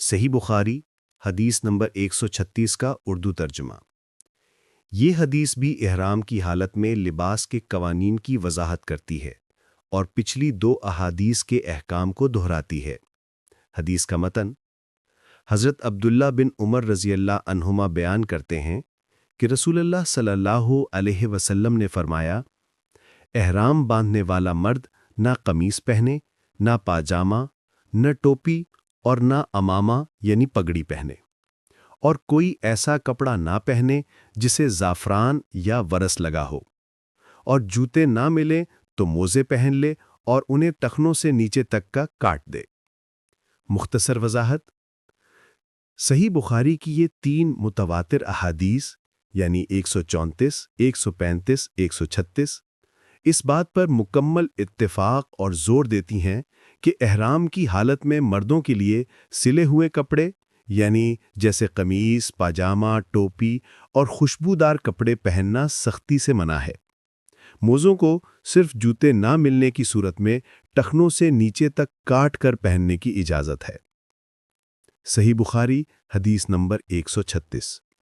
صحیح بخاری حدیث نمبر 136 کا اردو ترجمہ۔ یہ حدیث بھی احرام کی حالت میں لباس کے قوانین کی وضاحت کرتی ہے اور پچھلی دو احادیث کے احکام کو دہراتی ہے۔ حدیث کا متن: حضرت عبداللہ بن عمر رضی اللہ عنہما بیان کرتے ہیں کہ رسول اللہ صلی اللہ علیہ وسلم نے فرمایا، احرام باندھنے والا مرد نہ قمیص پہنے، نہ پاجامہ، نہ ٹوپی اور نہ امامہ یعنی پگڑی پہنے، اور کوئی ایسا کپڑا نہ پہنے جسے زعفران یا ورس لگا ہو، اور جوتے نہ ملیں تو موزے پہن لے اور انہیں ٹخنوں سے نیچے تک کا کاٹ دے۔ مختصر وضاحت: صحیح بخاری کی یہ تین متواتر احادیث یعنی 134، 135، 136 اس بات پر مکمل اتفاق اور زور دیتی ہیں کہ احرام کی حالت میں مردوں کے لیے سلے ہوئے کپڑے یعنی جیسے قمیص، پاجامہ، ٹوپی اور خوشبودار کپڑے پہننا سختی سے منع ہے۔ موزوں کو صرف جوتے نہ ملنے کی صورت میں ٹخنوں سے نیچے تک کاٹ کر پہننے کی اجازت ہے۔ صحیح بخاری حدیث نمبر 136۔